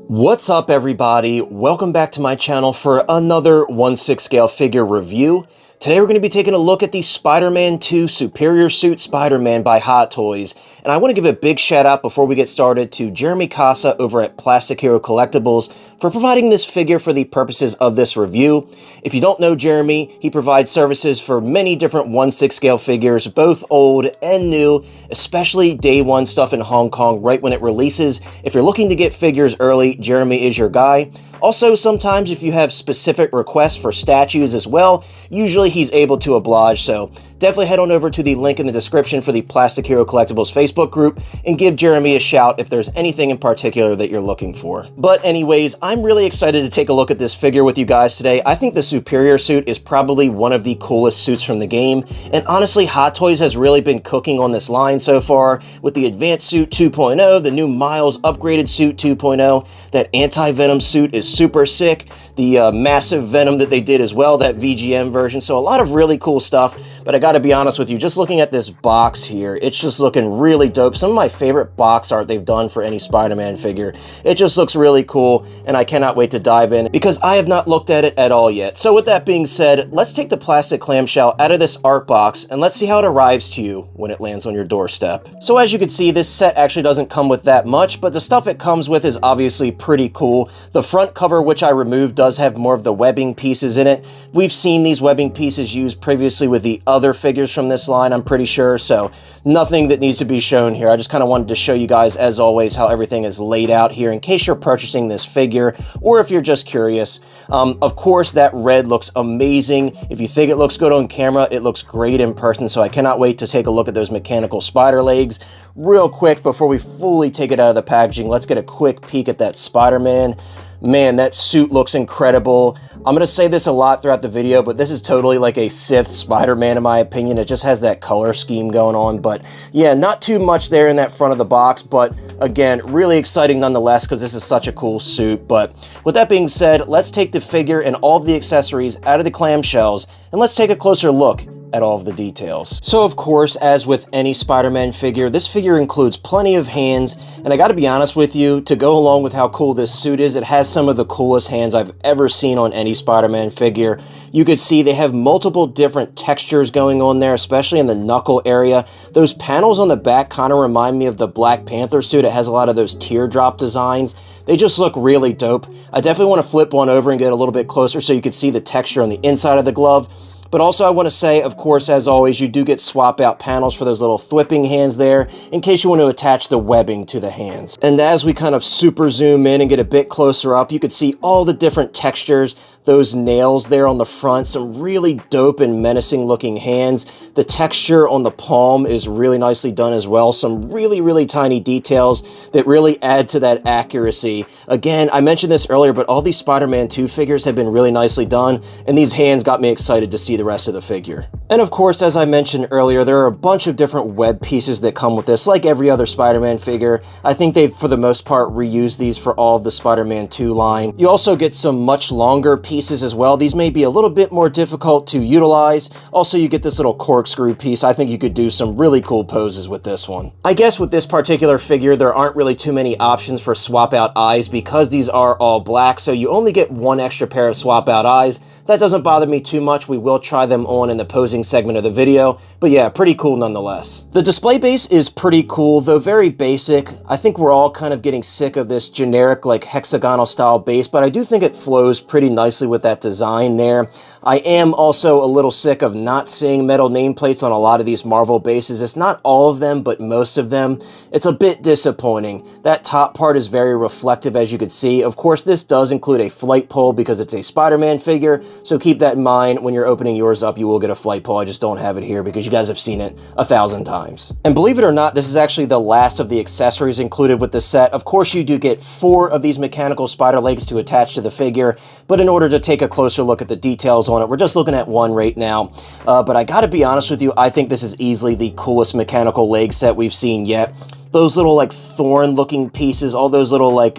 What's up, everybody? Welcome back to my channel for another 1/6 scale figure review. Today we're going to be taking a look at the Spider-Man 2 Superior Suit Spider-Man by Hot Toys. And I want to give a big shout out before we get started to Jeremy Casa over at Plastic Hero Collectibles for providing this figure for the purposes of this review. If you don't know Jeremy, he provides services for many different 1/6 scale figures, both old and new, especially day one stuff in Hong Kong right when it releases. If you're looking to get figures early, Jeremy is your guy. Also, sometimes if you have specific requests for statues as well, usually he's able to oblige, so definitely head on over to the link in the description for the Plastic Hero Collectibles Facebook group and give Jeremy a shout if there's anything in particular that you're looking for. But anyways, I'm really excited to take a look at this figure with you guys today. I think the Superior Suit is probably one of the coolest suits from the game, and honestly, Hot Toys has really been cooking on this line so far with the Advanced Suit 2.0, the new Miles upgraded Suit 2.0, that Anti-Venom suit is super sick, the massive Venom that they did as well, that VGM version, so a lot of really cool stuff. But I gotta be honest with you, just looking at this box here, it's just looking really dope. Some of my favorite box art they've done for any Spider-Man figure. It just looks really cool, and I cannot wait to dive in because I have not looked at it at all yet. So with that being said, let's take the plastic clamshell out of this art box and let's see how it arrives to you when it lands on your doorstep. So as you can see, this set actually doesn't come with that much, but the stuff it comes with is obviously pretty cool. The front cover, which I removed, does have more of the webbing pieces in it. We've seen these webbing pieces used previously with the other figures from this line, I'm pretty sure, so nothing that needs to be shown here. I just kind of wanted to show you guys, as always, how everything is laid out here in case you're purchasing this figure or if you're just curious. Of course, that red looks amazing. If you think it looks good on camera, it looks great in person, so I cannot wait to take a look at those mechanical spider legs. Real quick, before we fully take it out of the packaging, let's get a quick peek at that Spider-Man. Man, that suit looks incredible. I'm going to say this a lot throughout the video, but this is totally like a Sith Spider-Man in my opinion. It just has that color scheme going on, but yeah, not too much there in that front of the box, but again, really exciting nonetheless because this is such a cool suit. But with that being said, let's take the figure and all of the accessories out of the clamshells and let's take a closer look at all of the details. So of course, as with any Spider-Man figure, this figure includes plenty of hands, and I gotta be honest with you, to go along with how cool this suit is, it has some of the coolest hands I've ever seen on any Spider-Man figure. You could see they have multiple different textures going on there, especially in the knuckle area. Those panels on the back kind of remind me of the Black Panther suit. It has a lot of those teardrop designs. They just look really dope. I definitely want to flip one over and get a little bit closer so you can see the texture on the inside of the glove. But also I want to say, of course, as always, you do get swap out panels for those little thwipping hands there in case you want to attach the webbing to the hands. And as we kind of super zoom in and get a bit closer up, you can see all the different textures, those nails there on the front, some really dope and menacing looking hands. The texture on the palm is really nicely done as well. Some really, really tiny details that really add to that accuracy. Again, I mentioned this earlier, but all these Spider-Man 2 figures have been really nicely done, and these hands got me excited to see the rest of the figure. And of course, as I mentioned earlier, there are a bunch of different web pieces that come with this, like every other Spider-Man figure. I think they've, for the most part, reused these for all of the Spider-Man 2 line. You also get some much longer pieces as well. These may be a little bit more difficult to utilize. Also, you get this little corkscrew piece. I think you could do some really cool poses with this one. I guess with this particular figure, there aren't really too many options for swap out eyes because these are all black, so you only get one extra pair of swap out eyes. That doesn't bother me too much. We will try them on in the posing segment of the video, but yeah, pretty cool nonetheless. The display base is pretty cool, though very basic. I think we're all kind of getting sick of this generic, like, hexagonal style base, but I do think it flows pretty nicely with that design there. I am also a little sick of not seeing metal nameplates on a lot of these Marvel bases. It's not all of them, but most of them. It's a bit disappointing. That top part is very reflective, as you can see. Of course, this does include a flight pole because it's a Spider-Man figure, so keep that in mind. When you're opening yours up, you will get a flight pole. I just don't have it here because you guys have seen it 1,000 times. And believe it or not, this is actually the last of the accessories included with the set. Of course, you do get 4 of these mechanical spider legs to attach to the figure, but in order to take a closer look at the details on it, we're just looking at one right now. But I gotta be honest with you, I think this is easily the coolest mechanical leg set we've seen yet. those little like thorn looking pieces, all those little like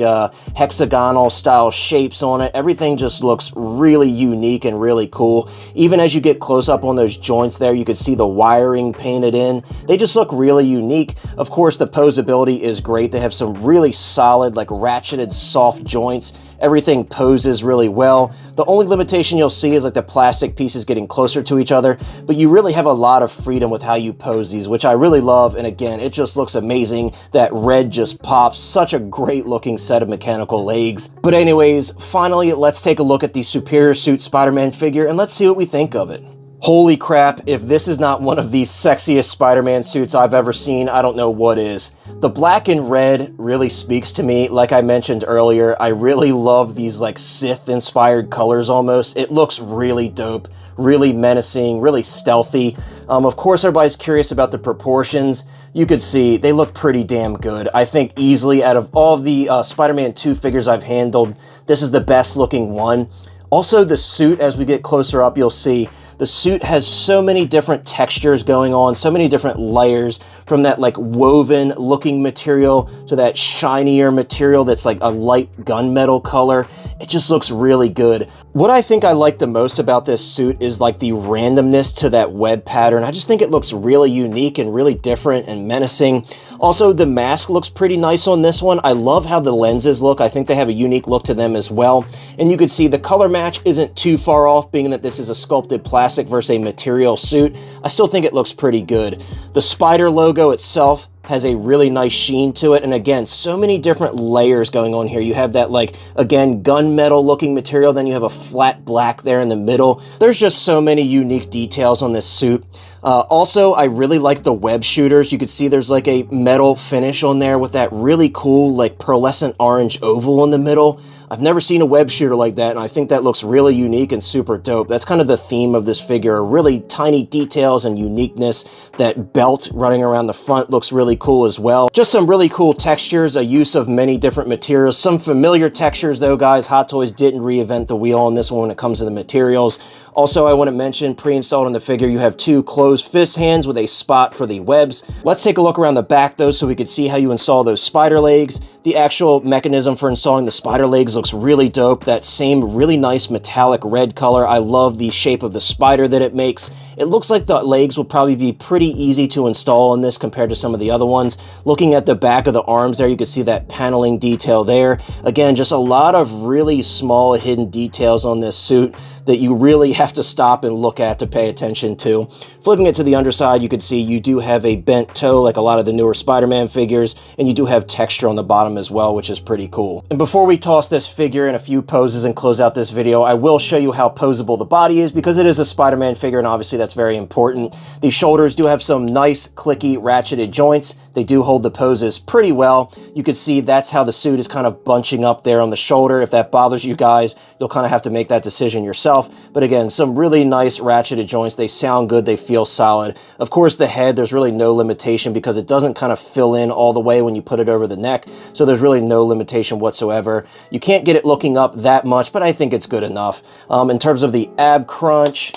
hexagonal style shapes on it. Everything just looks really unique and really cool. Even as you get close up on those joints there, you could see the wiring painted in. They just look really unique. Of course, the posability is great. They have some really solid, like ratcheted, soft joints. Everything poses really well. The only limitation you'll see is like the plastic pieces getting closer to each other, but you really have a lot of freedom with how you pose these, which I really love. And again, it just looks amazing. That red just pops. Such a great looking set of mechanical legs. But anyways, finally, let's take a look at the Superior Suit Spider-Man figure and let's see what we think of it. Holy crap, if this is not one of the sexiest Spider-Man suits I've ever seen, I don't know what is. The black and red really speaks to me. Like I mentioned earlier, I really love these like Sith-inspired colors almost. It looks really dope, really menacing, really stealthy. Of course, everybody's curious about the proportions. You could see they look pretty damn good. I think easily out of all the Spider-Man 2 figures I've handled, this is the best looking one. Also, the suit, as we get closer up, you'll see the suit has so many different textures going on, so many different layers, from that like woven looking material to that shinier material that's like a light gunmetal color. It just looks really good. What I think I like the most about this suit is like the randomness to that web pattern. I just think it looks really unique and really different and menacing. Also, the mask looks pretty nice on this one. I love how the lenses look. I think they have a unique look to them as well. And you can see the color match isn't too far off, being that this is a sculpted plastic versus a material suit. I still think it looks pretty good. The spider logo itself has a really nice sheen to it, and again, so many different layers going on here. You have that like, again, gunmetal looking material, then you have a flat black there in the middle. There's just so many unique details on this suit. Also, I really like the web shooters. You can see there's like a metal finish on there with that really cool like pearlescent orange oval in the middle. I've never seen a web shooter like that, and I think that looks really unique and super dope. That's kind of the theme of this figure, really tiny details and uniqueness. That belt running around the front looks really cool as well. Just some really cool textures, a use of many different materials. Some familiar textures though, guys. Hot Toys didn't reinvent the wheel on this one when it comes to the materials. Also, I want to mention, pre-installed on the figure, you have two closed fist hands with a spot for the webs. Let's take a look around the back though, so we could see how you install those spider legs. The actual mechanism for installing the spider legs looks really dope. That same really nice metallic red color. I love the shape of the spider that it makes. It looks like the legs will probably be pretty easy to install on this compared to some of the other ones. Looking at the back of the arms there, you can see that paneling detail there. Again, just a lot of really small hidden details on this suit that you really have to stop and look at to pay attention to. Flipping it to the underside, you can see you do have a bent toe like a lot of the newer Spider-Man figures, and you do have texture on the bottom as well, which is pretty cool. And before we toss this figure in a few poses and close out this video, I will show you how posable the body is, because it is a Spider-Man figure, and obviously that's very important. The shoulders do have some nice, clicky, ratcheted joints. They do hold the poses pretty well. You can see that's how the suit is kind of bunching up there on the shoulder. If that bothers you guys, you'll kind of have to make that decision yourself. But again, some really nice ratcheted joints. They sound good. They feel solid. Of course, the head, there's really no limitation because it doesn't kind of fill in all the way when you put it over the neck. So there's really no limitation whatsoever. You can't get it looking up that much, but I think it's good enough. In terms of the ab crunch,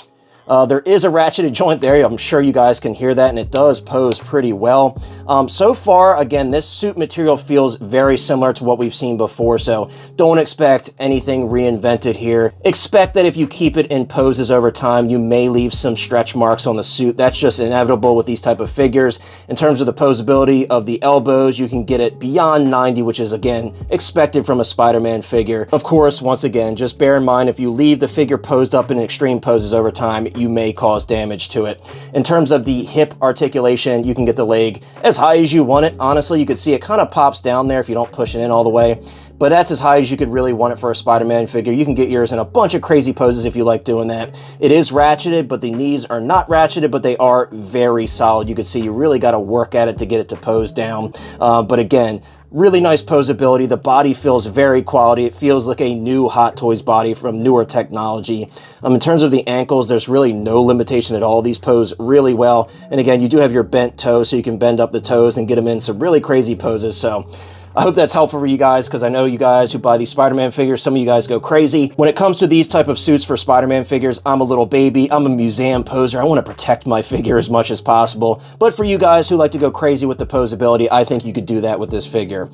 there is a ratcheted joint there. I'm sure you guys can hear that, and it does pose pretty well. So far, again, this suit material feels very similar to what we've seen before, so don't expect anything reinvented here. Expect that if you keep it in poses over time, you may leave some stretch marks on the suit. That's just inevitable with these type of figures. In terms of the posability of the elbows, you can get it beyond 90, which is, again, expected from a Spider-Man figure. Of course, once again, just bear in mind, if you leave the figure posed up in extreme poses over time, you may cause damage to it. In terms of the hip articulation, you can get the leg as high as you want it. Honestly, you can see it kind of pops down there if you don't push it in all the way, but that's as high as you could really want it for a Spider-Man figure. You can get yours in a bunch of crazy poses if you like doing that. It is ratcheted, but the knees are not ratcheted, but they are very solid. You can see you really got to work at it to get it to pose down. But again, really nice posability. The body feels very quality. It feels like a new Hot Toys body from newer technology. In terms of the ankles, there's really no limitation at all. These pose really well. And again, you do have your bent toe, so you can bend up the toes and get them in some really crazy poses. So I hope that's helpful for you guys, because I know you guys who buy these Spider-Man figures, some of you guys go crazy. When it comes to these type of suits for Spider-Man figures, I'm a little baby. I'm a museum poser. I want to protect my figure as much as possible. But for you guys who like to go crazy with the posability, I think you could do that with this figure.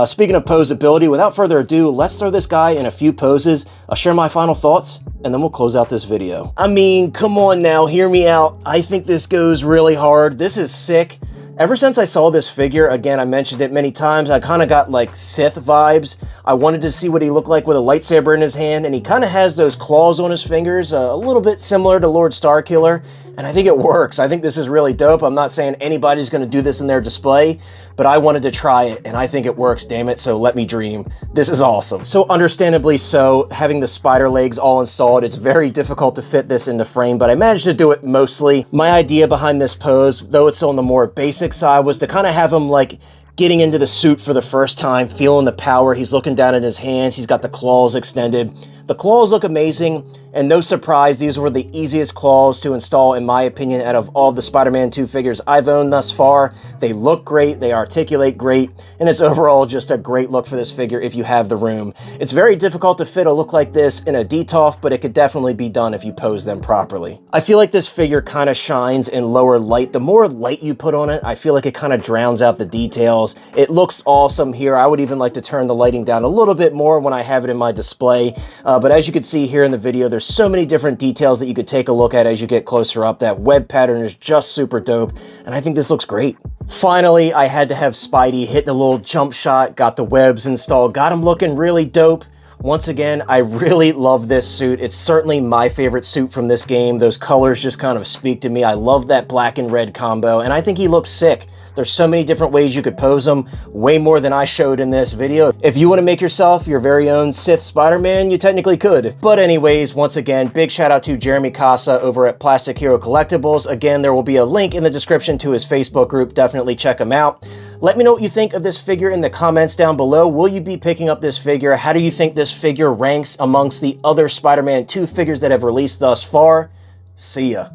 Speaking of posability, without further ado, let's throw this guy in a few poses. I'll share my final thoughts, and then we'll close out this video. I mean, come on now, hear me out. I think this goes really hard. This is sick. Ever since I saw this figure, again, I mentioned it many times, I kind of got like Sith vibes. I wanted to see what he looked like with a lightsaber in his hand, and he kind of has those claws on his fingers, a little bit similar to Lord Starkiller, and I think it works. I think this is really dope. I'm not saying anybody's going to do this in their display, but I wanted to try it, and I think it works, damn it, so let me dream. This is awesome. So understandably so, having the spider legs all installed, it's very difficult to fit this into frame, but I managed to do it mostly. My idea behind this pose, though it's on the more basic side, was to kind of have him like getting into the suit for the first time, feeling the power. He's looking down at his hands. He's got the claws extended. The claws look amazing, and no surprise, these were the easiest claws to install, in my opinion, out of all the Spider-Man 2 figures I've owned thus far. They look great, they articulate great, and it's overall just a great look for this figure if you have the room. It's very difficult to fit a look like this in a DTOF, but it could definitely be done if you pose them properly. I feel like this figure kind of shines in lower light. The more light you put on it, I feel like it kind of drowns out the details. It looks awesome here. I would even like to turn the lighting down a little bit more when I have it in my display. But as you can see here in the video, there's so many different details that you could take a look at as you get closer up. That web pattern is just super dope, and I think this looks great. Finally, I had to have Spidey hitting a little jump shot, got the webs installed, got him looking really dope. Once again, I really love this suit. It's certainly my favorite suit from this game. Those colors just kind of speak to me. I love that black and red combo, and I think he looks sick. There's so many different ways you could pose them, way more than I showed in this video. If you want to make yourself your very own Sith Spider-Man, you technically could. But anyways, once again, big shout out to Jeremy Casa over at Plastic Hero Collectibles. Again, there will be a link in the description to his Facebook group. Definitely check him out. Let me know what you think of this figure in the comments down below. Will you be picking up this figure? How do you think this figure ranks amongst the other Spider-Man 2 figures that have released thus far? See ya.